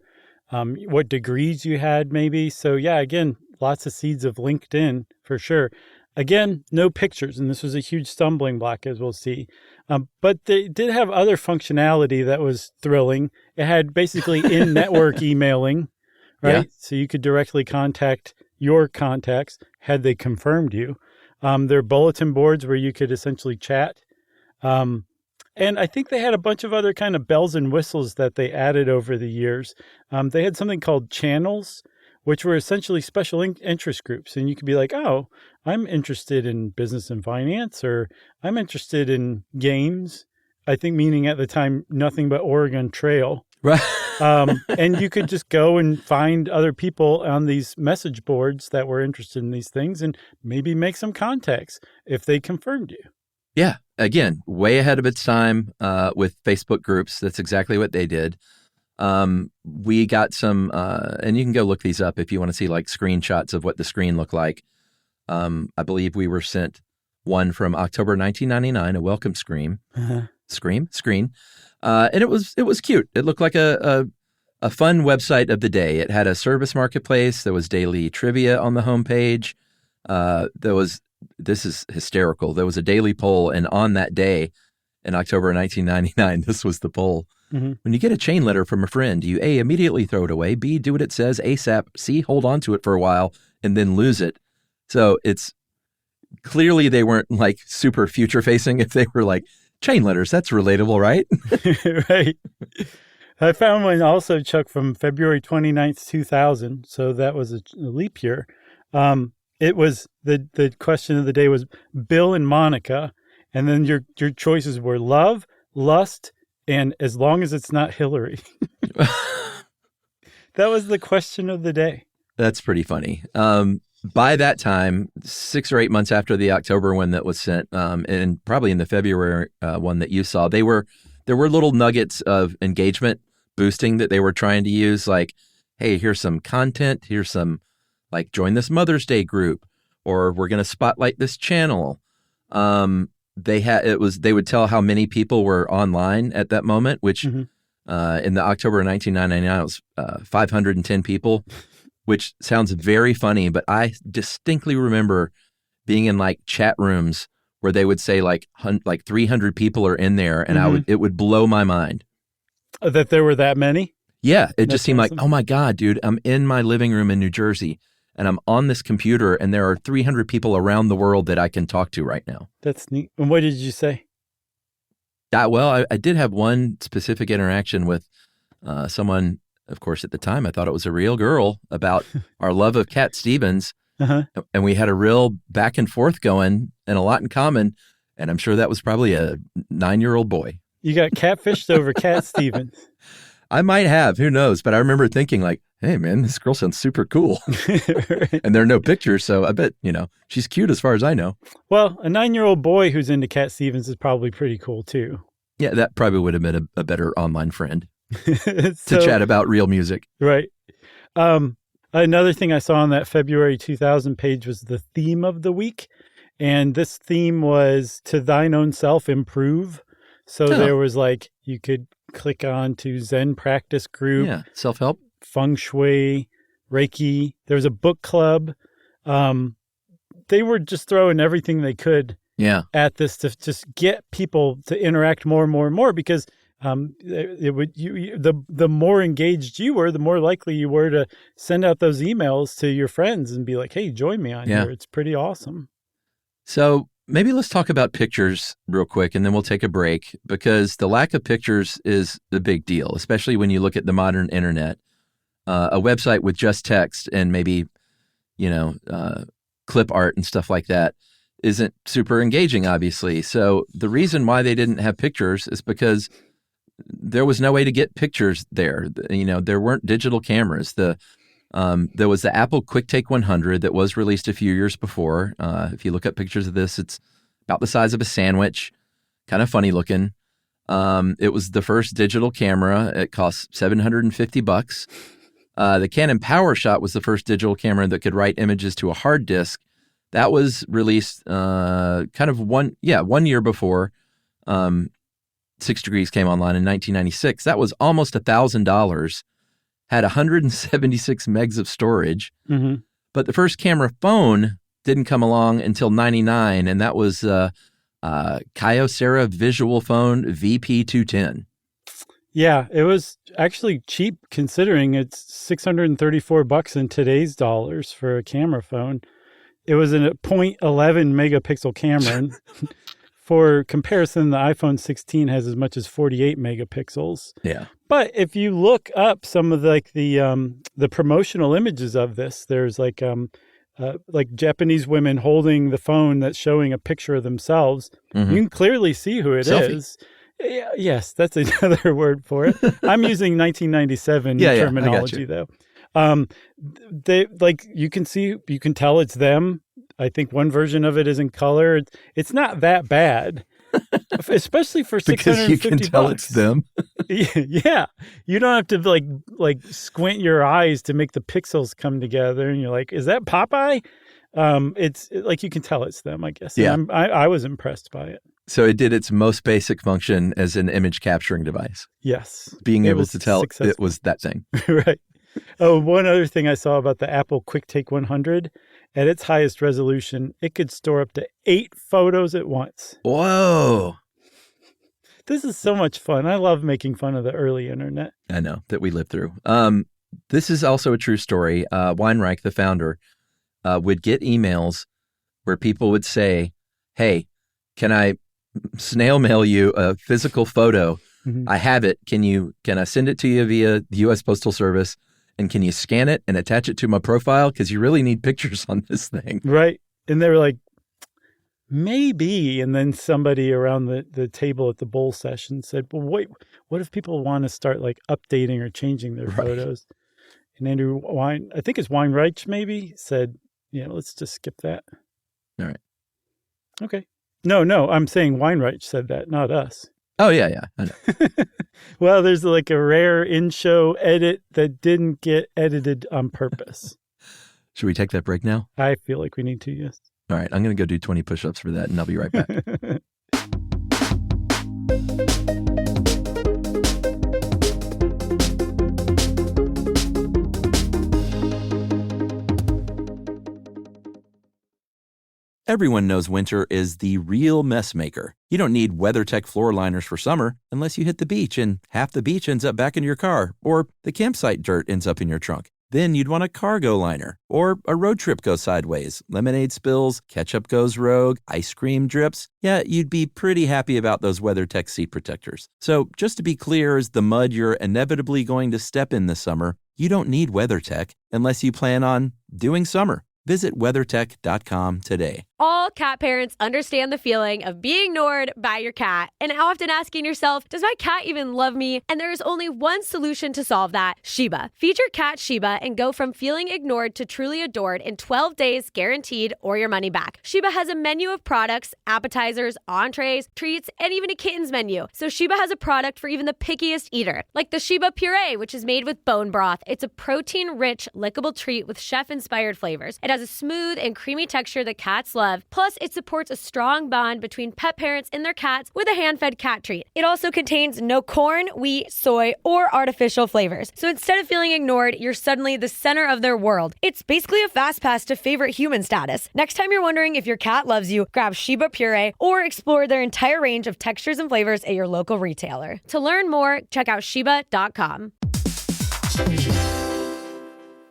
Speaker 2: what degrees you had maybe. So yeah, again, lots of seeds of LinkedIn for sure. Again, no pictures. And this was a huge stumbling block, as we'll see. But they did have other functionality that was thrilling. It had basically in-network emailing, right?
Speaker 4: Yeah.
Speaker 2: So you could directly contact your contacts had they confirmed you. There are bulletin boards where you could essentially chat. And I think they had a bunch of other kind of bells and whistles that they added over the years. They had something called channels, which were essentially special interest groups. And you could be like, oh, I'm interested in business and finance, or I'm interested in games. I think meaning at the time, nothing but Oregon Trail.
Speaker 4: Right.
Speaker 2: And you could just go and find other people on these message boards that were interested in these things and maybe make some contacts if they confirmed you.
Speaker 4: Yeah. Again, way ahead of its time with Facebook groups. That's exactly what they did. We got some, and you can go look these up if you want to see like screenshots of what the screen looked like. I believe we were sent one from October 1999, a welcome screen. Screen. And it was cute. It looked like a fun website of the day. It had a service marketplace. There was daily trivia on the homepage. There was this is hysterical. There was a daily poll, and on that day in October 1999, this was the poll.
Speaker 2: Mm-hmm.
Speaker 4: When you get a chain letter from a friend, you A, immediately throw it away, B, do what it says ASAP, C, hold on to it for a while, and then lose it. So it's clearly they weren't like super future facing if they were like, chain letters, that's relatable, right?
Speaker 2: Right. I found one also, Chuck, from February 29th, 2000. So that was a leap year. It was the question of the day was Bill and Monica. And then your choices were love, lust, and as long as it's not Hillary. That was the question of the day.
Speaker 4: That's pretty funny. By that time, 6 or 8 months after the October one that was sent, and probably in the February one that you saw, there were little nuggets of engagement boosting that they were trying to use, like, hey, here's some content, here's some, like, join this Mother's Day group, or we're going to spotlight this channel. They would tell how many people were online at that moment, which in the October of 1999 it was 510 people. Which sounds very funny, but I distinctly remember being in like chat rooms where they would say like 300 people are in there, and it would blow my mind.
Speaker 2: That there were that many?
Speaker 4: Yeah, it
Speaker 2: That's
Speaker 4: just seemed
Speaker 2: awesome.
Speaker 4: like, oh my God, dude, I'm in my living room in New Jersey, and I'm on this computer, and there are 300 people around the world that I can talk to right now.
Speaker 2: That's neat. And what did you say?
Speaker 4: Well, I did have one specific interaction with someone. Of course, at the time, I thought it was a real girl about our love of Cat Stevens. And we had a real back and forth going and a lot in common. And I'm sure that was probably a 9-year-old boy.
Speaker 2: You got catfished over Cat Stevens.
Speaker 4: I might have. Who knows? But I remember thinking like, hey, man, this girl sounds super cool.
Speaker 2: Right.
Speaker 4: And there are no pictures. So I bet, she's cute as far as I know.
Speaker 2: Well, a 9-year-old boy who's into Cat Stevens is probably pretty cool, too.
Speaker 4: Yeah, that probably would have been a better online friend
Speaker 2: So,
Speaker 4: to chat about real music.
Speaker 2: Right. Another thing I saw on that February 2000 page was the theme of the week. And this theme was to thine own self improve. So there was like, you could click on to Zen practice group.
Speaker 4: Yeah, self-help.
Speaker 2: Feng Shui, Reiki. There was a book club. They were just throwing everything they could at this to just get people to interact more and more and more, because the more engaged you were, the more likely you were to send out those emails to your friends and be like, hey, join me on here. It's pretty awesome.
Speaker 4: So maybe let's talk about pictures real quick, and then we'll take a break, because the lack of pictures is a big deal, especially when you look at the modern internet. A website with just text and maybe, clip art and stuff like that isn't super engaging, obviously. So the reason why they didn't have pictures is because there was no way to get pictures there. There weren't digital cameras. There was the Apple QuickTake 100 that was released a few years before. If you look up pictures of this, it's about the size of a sandwich, kind of funny looking. It was the first digital camera. It cost $750. The Canon PowerShot was the first digital camera that could write images to a hard disk. That was released kind of 1 year before 6 Degrees came online in 1996. That was almost $1,000, had 176 megs of storage. But the first camera phone didn't come along until 99, and that was Kyocera Visual Phone VP210.
Speaker 2: Yeah, it was actually cheap considering it's $634 in today's dollars for a camera phone. It was a 0.11 megapixel camera. And for comparison, the iPhone 16 has as much as 48 megapixels.
Speaker 4: Yeah.
Speaker 2: But if you look up some of the promotional images of this, there's like Japanese women holding the phone that's showing a picture of themselves. You can clearly see who it is. Yeah, yes, that's another word for it. I'm using 1997 terminology though. They you can tell it's them. I think one version of it is in color. It's not that bad, especially for $650.
Speaker 4: Because you can tell it's them.
Speaker 2: Yeah, you don't have to like squint your eyes to make the pixels come together, and you're like, is that Popeye? It's like you can tell it's them, I guess.
Speaker 4: Yeah,
Speaker 2: and I was impressed by it.
Speaker 4: So it did its most basic function as an image capturing device.
Speaker 2: Yes,
Speaker 4: being able to tell it was that thing.
Speaker 2: Right. Oh, one other thing I saw about the Apple QuickTake 100, at its highest resolution, it could store up to 8 photos at once.
Speaker 4: Whoa.
Speaker 2: This is so much fun. I love making fun of the early internet.
Speaker 4: I know that we lived through. This is also a true story. Weinreich, the founder, would get emails where people would say, hey, can I snail mail you a physical photo?
Speaker 2: Mm-hmm.
Speaker 4: I have it. Can I send it to you via the U.S. Postal Service? And can you scan it and attach it to my profile? Because you really need pictures on this thing.
Speaker 2: Right. And they were like, maybe. And then somebody around the table at the bowl session said, well, wait, what if people want to start like updating or changing their photos? And Andrew I think it's Weinreich maybe, said, yeah, let's just skip that.
Speaker 4: All right.
Speaker 2: Okay. No, I'm saying Weinreich said that, not us.
Speaker 4: Oh, yeah. I know.
Speaker 2: Well, there's like a rare in-show edit that didn't get edited on purpose.
Speaker 4: Should we take that break now?
Speaker 2: I feel like we need to, yes.
Speaker 4: All right. I'm going to go do 20 push-ups for that, and I'll be right back. Everyone knows winter is the real mess maker. You don't need WeatherTech floor liners for summer unless you hit the beach and half the beach ends up back in your car, or the campsite dirt ends up in your trunk. Then you'd want a cargo liner, or a road trip goes sideways, lemonade spills, ketchup goes rogue, ice cream drips. Yeah, you'd be pretty happy about those WeatherTech seat protectors. So just to be clear, as the mud you're inevitably going to step in this summer, you don't need WeatherTech unless you plan on doing summer. Visit WeatherTech.com today.
Speaker 6: All cat parents understand the feeling of being ignored by your cat and often asking yourself, does my cat even love me? And there is only one solution to solve that, Sheba. Feed your cat Sheba and go from feeling ignored to truly adored in 12 days guaranteed or your money back. Sheba has a menu of products, appetizers, entrees, treats, and even a kitten's menu. So Sheba has a product for even the pickiest eater, like the Sheba Puree, which is made with bone broth. It's a protein-rich, lickable treat with chef-inspired flavors. It has a smooth and creamy texture that cats love. Plus, it supports a strong bond between pet parents and their cats with a hand-fed cat treat. It also contains no corn, wheat, soy, or artificial flavors. So instead of feeling ignored, you're suddenly the center of their world. It's basically a fast pass to favorite human status. Next time you're wondering if your cat loves you, grab Sheba Puree or explore their entire range of textures and flavors at your local retailer. To learn more, check out Sheba.com.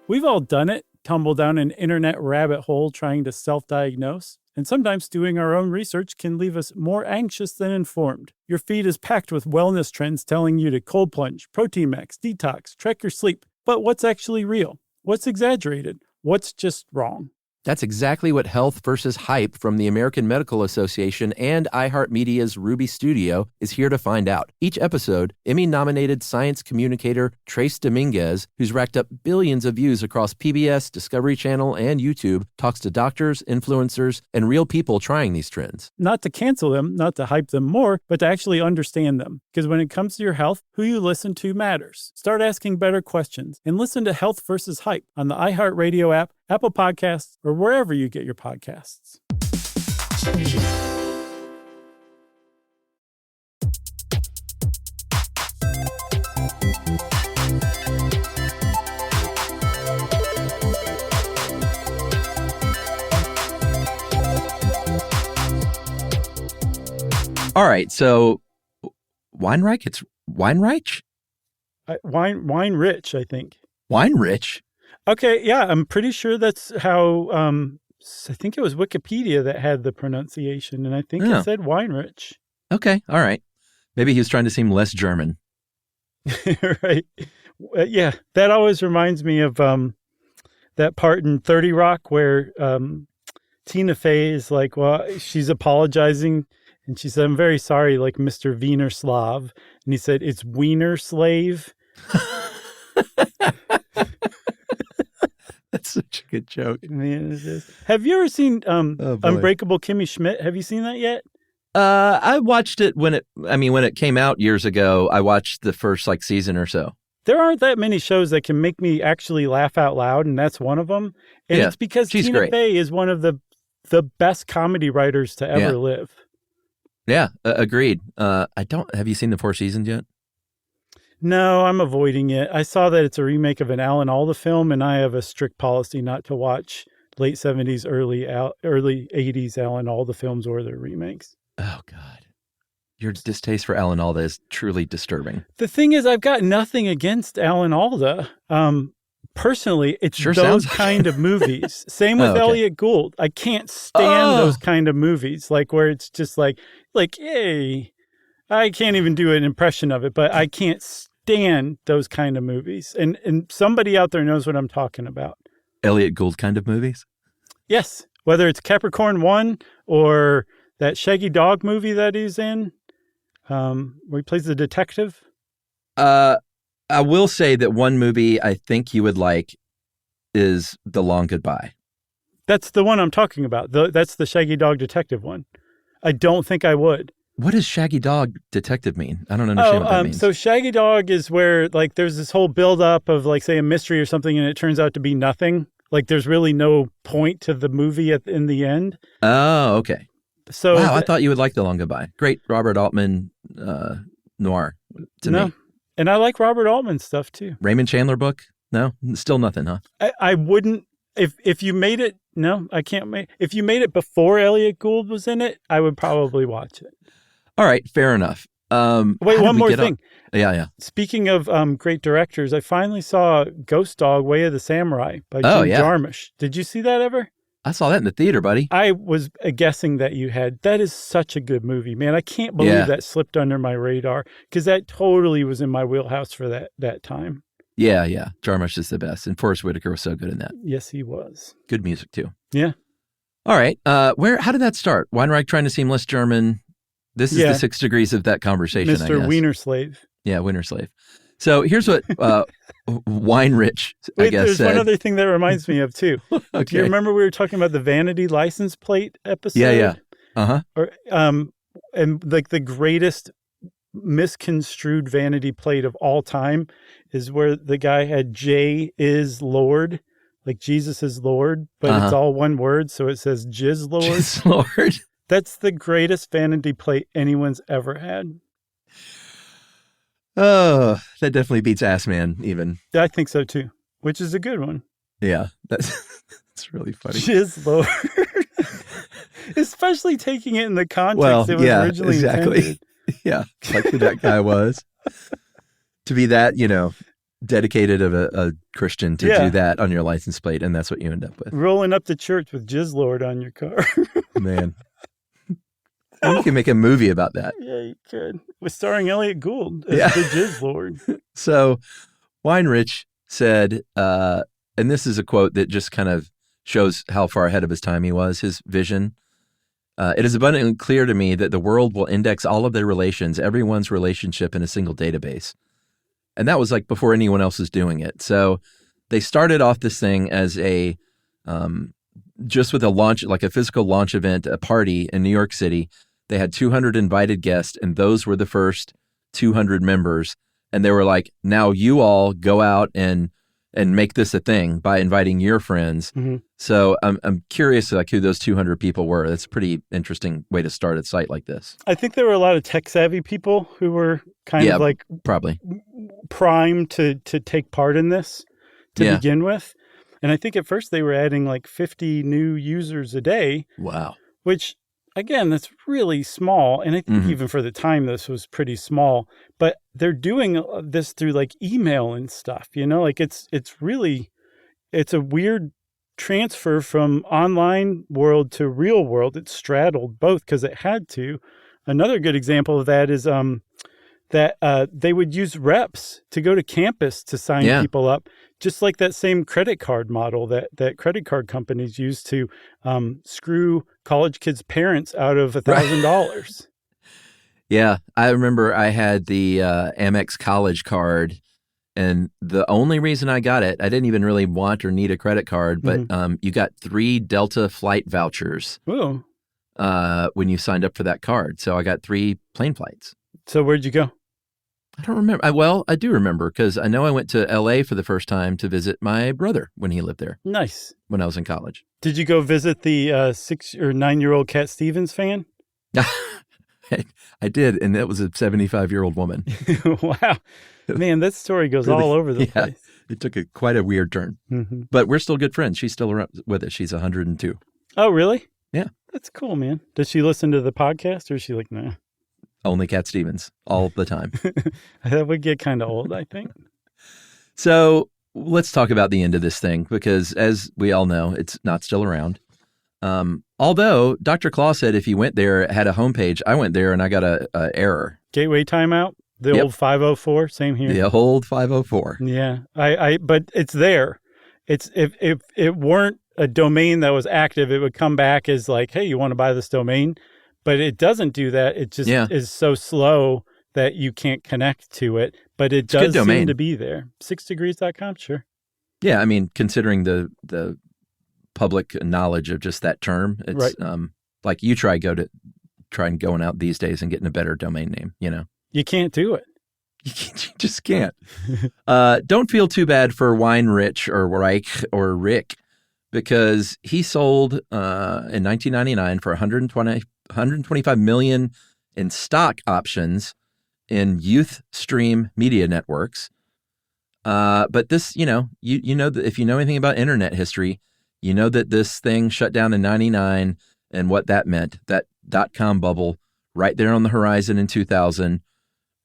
Speaker 2: We've all done it. Tumble down an internet rabbit hole trying to self-diagnose. And sometimes doing our own research can leave us more anxious than informed. Your feed is packed with wellness trends telling you to cold plunge, protein max, detox, track your sleep. But what's actually real? What's exaggerated? What's just wrong?
Speaker 4: That's exactly what Health versus Hype from the American Medical Association and iHeartMedia's Ruby Studio is here to find out. Each episode, Emmy-nominated science communicator Trace Dominguez, who's racked up billions of views across PBS, Discovery Channel, and YouTube, talks to doctors, influencers, and real people trying these trends.
Speaker 2: Not to cancel them, not to hype them more, but to actually understand them. Because when it comes to your health, who you listen to matters. Start asking better questions and listen to Health versus Hype on the iHeartRadio app, Apple Podcasts, or wherever you get your podcasts.
Speaker 4: All right, so Weinreich? It's Weinreich?
Speaker 2: Weinrich, I think.
Speaker 4: Weinrich?
Speaker 2: Okay, yeah, I'm pretty sure that's how, I think it was Wikipedia that had the pronunciation, and I think it said Weinrich.
Speaker 4: Okay, all right. Maybe he was trying to seem less German.
Speaker 2: Right. Yeah, that always reminds me of that part in 30 Rock where Tina Fey is like, well, she's apologizing, and she said, I'm very sorry, like Mr. Wiener Slav. And he said, it's Wiener Slave.
Speaker 4: That's such a good joke.
Speaker 2: Man, it is. Have you ever seen Unbreakable Kimmy Schmidt? Have you seen that yet?
Speaker 4: I watched it when it came out years ago. I watched the first season or so.
Speaker 2: There aren't that many shows that can make me actually laugh out loud, and that's one of them. And it's because Tina Fey is one of the best comedy writers to ever live.
Speaker 4: Yeah, agreed. Have you seen the 4 seasons yet?
Speaker 2: No, I'm avoiding it. I saw that it's a remake of an Alan Alda film, and I have a strict policy not to watch late 70s, early 80s Alan Alda films or their remakes.
Speaker 4: Oh, God. Your distaste for Alan Alda is truly disturbing.
Speaker 2: The thing is, I've got nothing against Alan Alda. Personally, it's
Speaker 4: Sure
Speaker 2: those
Speaker 4: sounds-
Speaker 2: kind of movies. Same with
Speaker 4: Oh, okay.
Speaker 2: Elliot Gould. I can't stand those kind of movies, like where it's just like, hey, I can't even do an impression of it, but I can't stand those kind of movies. And somebody out there knows what I'm talking about.
Speaker 4: Elliot Gould kind of movies?
Speaker 2: Yes, whether it's Capricorn 1 or that Shaggy Dog movie that he's in, where he plays the detective.
Speaker 4: I will say that one movie I think you would like is The Long Goodbye.
Speaker 2: That's the one I'm talking about. That's the Shaggy Dog detective one. I don't think I would.
Speaker 4: What does Shaggy Dog detective mean? I don't understand what that means.
Speaker 2: So Shaggy Dog is where like there's this whole buildup of like say a mystery or something, and it turns out to be nothing. Like there's really no point to the movie in the end.
Speaker 4: Oh, okay.
Speaker 2: So
Speaker 4: wow, I thought you would like The Long Goodbye. Great Robert Altman noir to me.
Speaker 2: And I like Robert Altman stuff too.
Speaker 4: Raymond Chandler book? No? Still nothing, huh?
Speaker 2: I wouldn't if you made it. No, I can't make. If you made it before Elliot Gould was in it, I would probably watch it.
Speaker 4: All right, fair enough.
Speaker 2: Wait,
Speaker 4: how
Speaker 2: one
Speaker 4: did we
Speaker 2: more
Speaker 4: get
Speaker 2: thing.
Speaker 4: Yeah.
Speaker 2: Speaking of great directors, I finally saw Ghost Dog: Way of the Samurai by Jim Jarmusch. Did you see that ever?
Speaker 4: I saw that in the theater, buddy.
Speaker 2: I was guessing that you had. That is such a good movie, man. I can't believe that slipped under my radar because that totally was in my wheelhouse for that time.
Speaker 4: Yeah. Jarmusch is the best. And Forrest Whitaker was so good in that.
Speaker 2: Yes, he was.
Speaker 4: Good music, too.
Speaker 2: Yeah.
Speaker 4: All right. How did that start? Weinreich trying to seem less German. This is the 6 degrees of that conversation, I guess.
Speaker 2: Mr. Wienerslave.
Speaker 4: Yeah, Wienerslave. So here's what Weinrich, I guess,
Speaker 2: there's
Speaker 4: said.
Speaker 2: one other thing that reminds me of, too.
Speaker 4: Okay.
Speaker 2: Do you remember we were talking about the vanity license plate episode?
Speaker 4: Yeah. Uh-huh.
Speaker 2: Or, and like the greatest misconstrued vanity plate of all time is where the guy had J is Lord, like Jesus is Lord, but it's all one word, so it says Jizz Lord.
Speaker 4: Jizz Lord.
Speaker 2: That's the greatest vanity plate anyone's ever had.
Speaker 4: Oh, that definitely beats Ass Man, even.
Speaker 2: I think so too, which is a good one.
Speaker 4: Yeah, that's really funny.
Speaker 2: Jizz Lord. Especially taking it in the context it was originally intended.
Speaker 4: Yeah, like who that guy was. To be that, dedicated of a Christian to do that on your license plate, and that's what you end up with.
Speaker 2: Rolling up to church with Jizz Lord on your car.
Speaker 4: Man. And you can make a movie about that.
Speaker 2: Yeah, you could. With starring Elliot Gould as the Jizz Lord.
Speaker 4: So Weinrich said, and this is a quote that just kind of shows how far ahead of his time he was, his vision. It is abundantly clear to me that the world will index all of their relations, everyone's relationship in a single database. And that was like before anyone else was doing it. So they started off this thing as a, just with a launch, like a physical launch event, a party in New York City. They had 200 invited guests, and those were the first 200 members. And they were like, now you all go out and make this a thing by inviting your friends. Mm-hmm. So I'm curious like who those 200 people were. That's a pretty interesting way to start a site like this.
Speaker 2: I think there were a lot of tech savvy people who were kind of like
Speaker 4: probably
Speaker 2: primed to take part in this to begin with. And I think at first they were adding like 50 new users a day.
Speaker 4: Wow.
Speaker 2: Which, again, that's really small. And I think even for the time, this was pretty small. But they're doing this through like email and stuff, like it's a weird transfer from online world to real world. It straddled both because it had to. Another good example of that is that they would use reps to go to campus to sign people up, just like that same credit card model that credit card companies use to screw college kids' parents out of $1,000.
Speaker 4: Yeah, I remember I had the Amex College card, and the only reason I got it, I didn't even really want or need a credit card, but you got 3 Delta flight vouchers when you signed up for that card. So I got 3 plane flights.
Speaker 2: So where'd you go?
Speaker 4: I don't remember. I do remember because I know I went to L.A. for the first time to visit my brother when he lived there.
Speaker 2: Nice.
Speaker 4: When I was in college.
Speaker 2: Did you go visit the 6 or 9-year-old Cat Stevens fan?
Speaker 4: I did, and that was a 75-year-old woman.
Speaker 2: Wow. Man, that story goes
Speaker 4: Really?
Speaker 2: all over the
Speaker 4: Yeah.
Speaker 2: place.
Speaker 4: It took quite a weird turn.
Speaker 2: Hmm.
Speaker 4: But we're still good friends. She's still around with us. She's 102.
Speaker 2: Oh, really?
Speaker 4: Yeah.
Speaker 2: That's cool, man. Does she listen to the podcast, or is she like, nah?
Speaker 4: Only Cat Stevens all the time.
Speaker 2: That would get kind of old, I think.
Speaker 4: So let's talk about the end of this thing, because as we all know, it's not still around. Although Dr. Claw said if you went there, it had a homepage. I went there and I got a error.
Speaker 2: Gateway timeout, the
Speaker 4: Yep.
Speaker 2: old 504, same here.
Speaker 4: The old 504.
Speaker 2: Yeah, but it's there. It's if it weren't a domain that was active, it would come back as like, hey, you want to buy this domain? But it doesn't do that. It just is so slow that you can't connect to it. But it does seem to be there. 6degrees.com, sure.
Speaker 4: Yeah, I mean, considering the public knowledge of just that term, it's
Speaker 2: Right.
Speaker 4: like you try and going out these days and getting a better domain name, you know.
Speaker 2: You can't do it.
Speaker 4: You just can't. Don't feel too bad for Weinrich or Reich or Rick, because he sold in 1999 for $125 million in stock options in Youthstream Media Networks. But this, you know that if you know anything about internet history, you know that this thing shut down in 99 and what that meant. That .com bubble right there on the horizon in 2000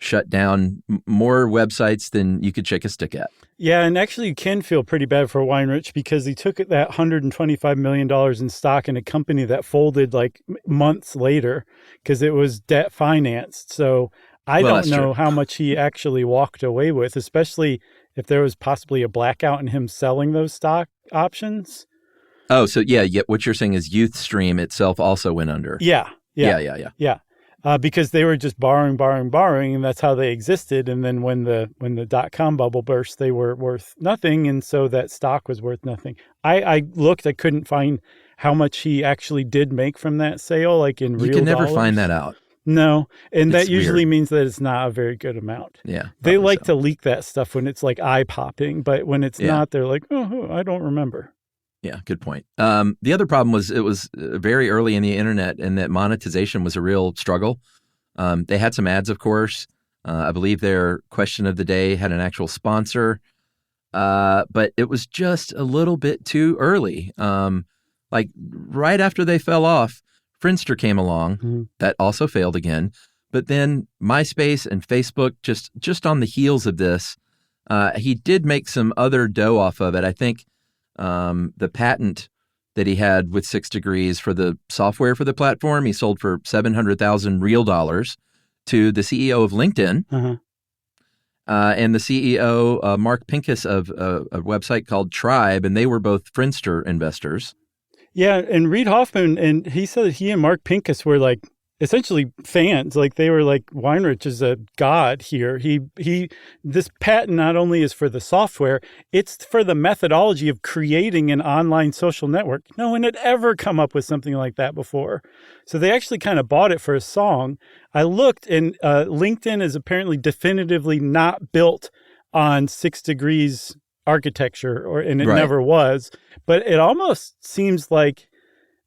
Speaker 4: shut down more websites than you could shake a stick at.
Speaker 2: Yeah, and actually you can feel pretty bad for Weinrich, because he took that $125 million in stock in a company that folded like months later because it was debt financed. So I don't know how much he actually walked away with, especially if there was possibly a blackout in him selling those stock options.
Speaker 4: Oh, so yeah, what you're saying is Youthstream itself also went under.
Speaker 2: Yeah. Because they were just borrowing, and that's how they existed. And then when the .com bubble burst, they were worth nothing, and so that stock was worth nothing. I looked, I couldn't find how much he actually did make from that sale, like in real dollars.
Speaker 4: You can never find that out.
Speaker 2: No, and
Speaker 4: It's
Speaker 2: that usually
Speaker 4: weird.
Speaker 2: means that it's not a very good amount.
Speaker 4: Yeah,
Speaker 2: They
Speaker 4: probably
Speaker 2: like
Speaker 4: so.
Speaker 2: to leak that stuff when it's like eye-popping, but when it's not, they're like, oh, I don't remember.
Speaker 4: Yeah, good point. The other problem was it was very early in the internet, and that monetization was a real struggle. They had some ads, of course. I believe their question of the day had an actual sponsor, but it was just a little bit too early. Like right after they fell off, Friendster came along.
Speaker 2: Mm-hmm.
Speaker 4: That also failed again. But then MySpace and Facebook, just on the heels of this, he did make some other dough off of it. I think the patent that he had with 6 Degrees for the software for the platform, he sold for $700,000 real dollars to the CEO of LinkedIn.
Speaker 2: Uh-huh.
Speaker 4: And the CEO, Mark Pincus, of a website called Tribe, and they were both Friendster investors.
Speaker 2: Yeah, and Reid Hoffman, and he said that he and Mark Pincus were like essentially fans. Like they were like, Weinrich is a god here. This patent not only is for the software, it's for the methodology of creating an online social network. No one had ever come up with something like that before. So they actually kind of bought it for a song. I looked, and LinkedIn is apparently definitively not built on 6 Degrees architecture, and it never was. But it almost seems like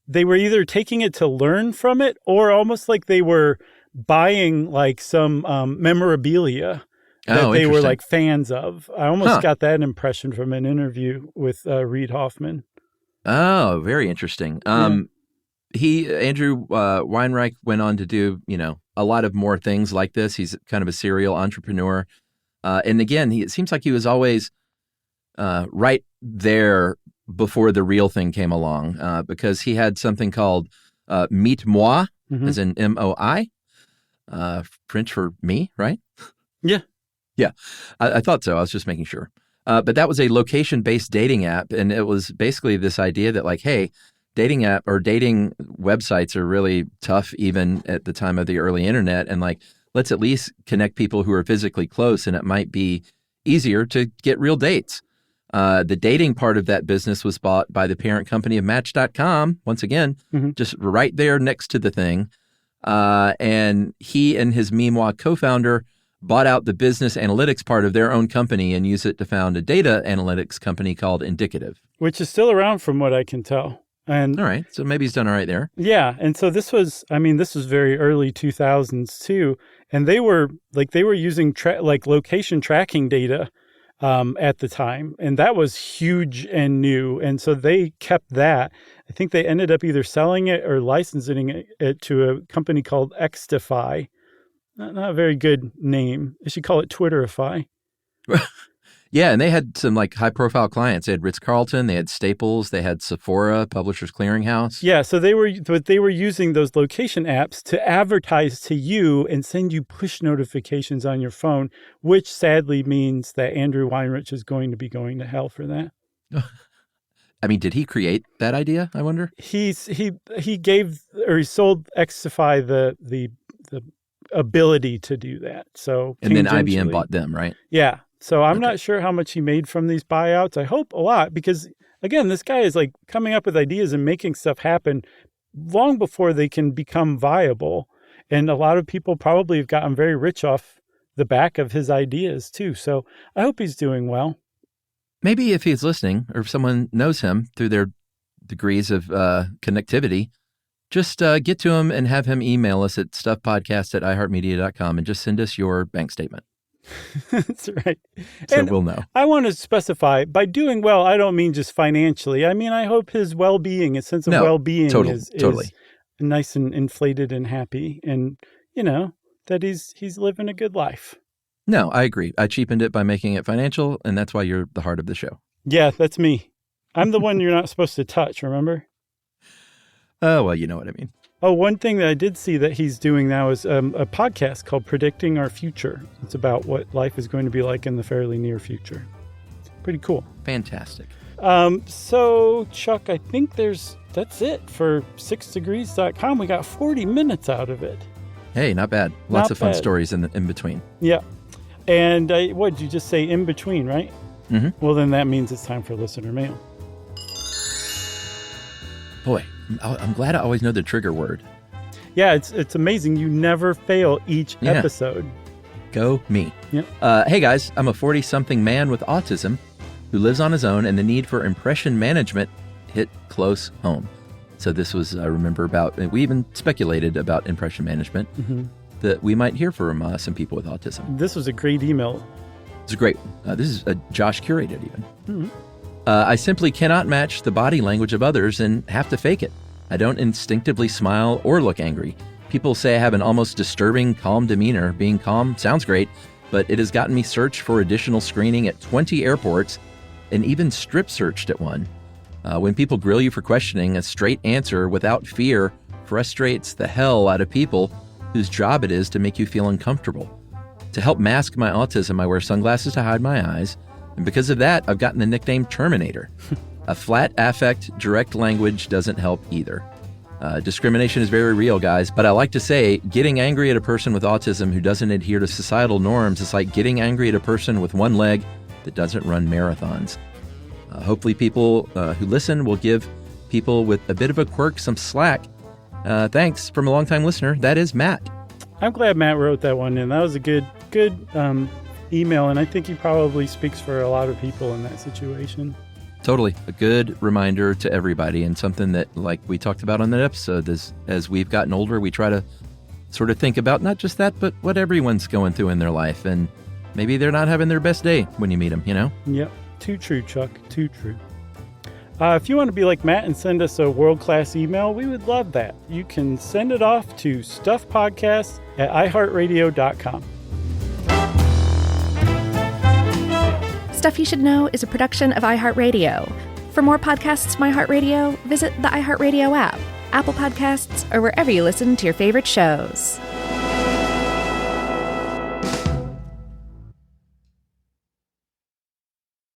Speaker 2: they were either taking it to learn from it, or almost like they were buying like some memorabilia that they were like fans of. I almost got that impression from an interview with Reid Hoffman.
Speaker 4: Oh, very interesting. Andrew Weinreich went on to do, a lot of more things like this. He's kind of a serial entrepreneur. And again, it seems like he was always right there before the real thing came along, because he had something called Meet Moi, as in MOI, French for me, right?
Speaker 2: Yeah.
Speaker 4: Yeah, I thought so. I was just making sure. But that was a location-based dating app, and it was basically this idea that like, hey, dating websites are really tough even at the time of the early internet, and like, let's at least connect people who are physically close, and it might be easier to get real dates. The dating part of that business was bought by the parent company of Match.com, once again, just right there next to the thing. And he and his Memoir co-founder bought out the business analytics part of their own company and used it to found a data analytics company called Indicative.
Speaker 2: Which is still around from what I can tell. And
Speaker 4: All right. So maybe he's done all right there.
Speaker 2: yeah, and so this was very early 2000s too, and they were using location tracking data at the time, and that was huge and new, and so they kept that. I think they ended up either selling it or licensing it to a company called Xtify. Not a very good name. They should call it Twitterify.
Speaker 4: Yeah, and they had some like high-profile clients. They had Ritz-Carlton, they had Staples, they had Sephora, Publishers Clearinghouse.
Speaker 2: Yeah, so they were using those location apps to advertise to you and send you push notifications on your phone, which sadly means that Andrew Weinrich is going to be going to hell for that.
Speaker 4: I mean, did he create that idea, I wonder?
Speaker 2: He sold Xtify the ability to do that. So
Speaker 4: And then IBM
Speaker 2: tangentially.
Speaker 4: bought them, right?
Speaker 2: Yeah. So I'm
Speaker 4: Okay.
Speaker 2: not sure how much he made from these buyouts. I hope a lot because, again, this guy is like coming up with ideas and making stuff happen long before they can become viable. And a lot of people probably have gotten very rich off the back of his ideas too. So I hope he's doing well.
Speaker 4: Maybe if he's listening or if someone knows him through their degrees of connectivity, just get to him and have him email us at stuffpodcast@iheartmedia.com and just send us your bank statement.
Speaker 2: That's right.
Speaker 4: So
Speaker 2: And
Speaker 4: we'll know.
Speaker 2: I want to specify, by doing well, I don't mean just financially. I mean, I hope his well-being, his sense of
Speaker 4: No,
Speaker 2: well-being
Speaker 4: totally.
Speaker 2: is nice and inflated and happy. And, that he's living a good life.
Speaker 4: No, I agree. I cheapened it by making it financial, and that's why you're the heart of the show.
Speaker 2: Yeah, that's me. I'm the one you're not supposed to touch, remember?
Speaker 4: Oh, well, you know what I mean.
Speaker 2: Oh, one thing that I did see that he's doing now is a podcast called Predicting Our Future. It's about what life is going to be like in the fairly near future. Pretty cool.
Speaker 4: Fantastic.
Speaker 2: So, Chuck, I think that's it for 6degrees.com. We got 40 minutes out of it.
Speaker 4: Hey, not bad. Lots
Speaker 2: Not
Speaker 4: of fun
Speaker 2: bad.
Speaker 4: stories in between.
Speaker 2: Yeah. And what did you just say? In between, right?
Speaker 4: Mm-hmm.
Speaker 2: Well, then that means it's time for listener mail.
Speaker 4: Boy, I'm glad I always know the trigger word.
Speaker 2: Yeah, it's amazing. You never fail each
Speaker 4: Yeah.
Speaker 2: episode.
Speaker 4: Go me.
Speaker 2: Yep.
Speaker 4: Hey, guys, I'm a 40-something man with autism who lives on his own, and the need for impression management hit close home. So this was, I remember we even speculated about impression management, that we might hear from some people with autism.
Speaker 2: This was a great email.
Speaker 4: It's great. This is Josh curated even. I simply cannot match the body language of others and have to fake it. I don't instinctively smile or look angry. People say I have an almost disturbing, calm demeanor. Being calm sounds great, but it has gotten me searched for additional screening at 20 airports and even strip searched at one. When people grill you for questioning, a straight answer without fear frustrates the hell out of people whose job it is to make you feel uncomfortable. To help mask my autism, I wear sunglasses to hide my eyes, and because of that, I've gotten the nickname Terminator. A flat affect, direct language doesn't help either. Discrimination is very real, guys, but I like to say getting angry at a person with autism who doesn't adhere to societal norms is like getting angry at a person with one leg that doesn't run marathons. Hopefully people who listen will give people with a bit of a quirk some slack. Thanks from a longtime listener. That is Matt.
Speaker 2: I'm glad Matt wrote that one in. That was a good email, and I think he probably speaks for a lot of people in that situation.
Speaker 4: Totally. A good reminder to everybody, and something that, like we talked about on that episode, as we've gotten older, we try to sort of think about not just that, but what everyone's going through in their life. And maybe they're not having their best day when you meet them, you know?
Speaker 2: Yep. Too true, Chuck. Too true. If you want to be like Matt and send us a world-class email, we would love that. You can send it off to stuffpodcast@iheartradio.com.
Speaker 3: Stuff You Should Know is a production of iHeartRadio. For more podcasts from iHeartRadio, visit the iHeartRadio app, Apple Podcasts, or wherever you listen to your favorite shows.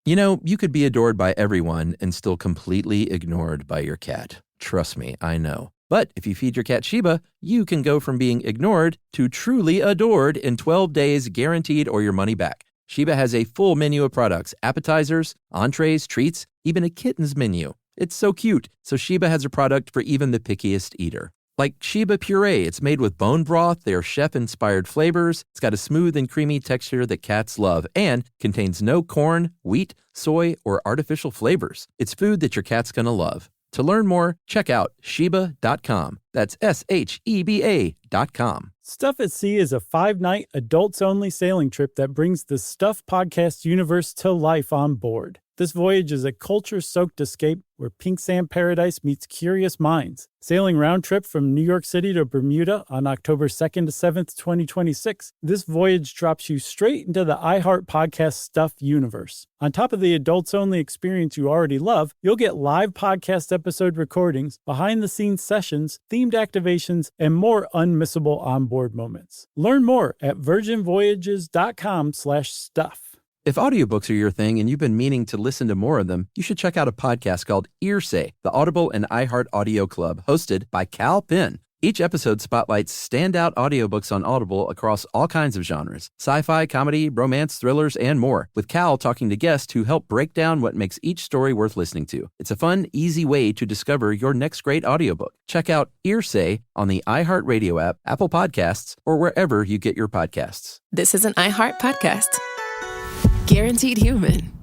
Speaker 4: You know, you could be adored by everyone and still completely ignored by your cat. Trust me, I know. But if you feed your cat Sheba, you can go from being ignored to truly adored in 12 days guaranteed or your money back. Sheba has a full menu of products, appetizers, entrees, treats, even a kitten's menu. It's so cute. So Sheba has a product for even the pickiest eater. Like Sheba Puree, it's made with bone broth, they are chef-inspired flavors, it's got a smooth and creamy texture that cats love, and contains no corn, wheat, soy, or artificial flavors. It's food that your cat's gonna love. To learn more, check out Sheba.com. That's SHEBA.com.
Speaker 2: Stuff at Sea is a 5-night, adults-only sailing trip that brings the Stuff podcast universe to life on board. This voyage is a culture-soaked escape where pink sand paradise meets curious minds. Sailing round trip from New York City to Bermuda on October 2nd to 7th, 2026, this voyage drops you straight into the iHeart Podcast Stuff universe. On top of the adults-only experience you already love, you'll get live podcast episode recordings, behind-the-scenes sessions, themed activations, and more unmissable onboard moments. Learn more at virginvoyages.com/stuff.
Speaker 4: If audiobooks are your thing and you've been meaning to listen to more of them, you should check out a podcast called Earsay, the Audible and iHeart Audio Club, hosted by Cal Penn. Each episode spotlights standout audiobooks on Audible across all kinds of genres: sci-fi, comedy, romance, thrillers, and more, with Cal talking to guests who help break down what makes each story worth listening to. It's a fun, easy way to discover your next great audiobook. Check out Earsay on the iHeartRadio app, Apple Podcasts, or wherever you get your podcasts.
Speaker 1: This is an iHeart podcast. Guaranteed Human.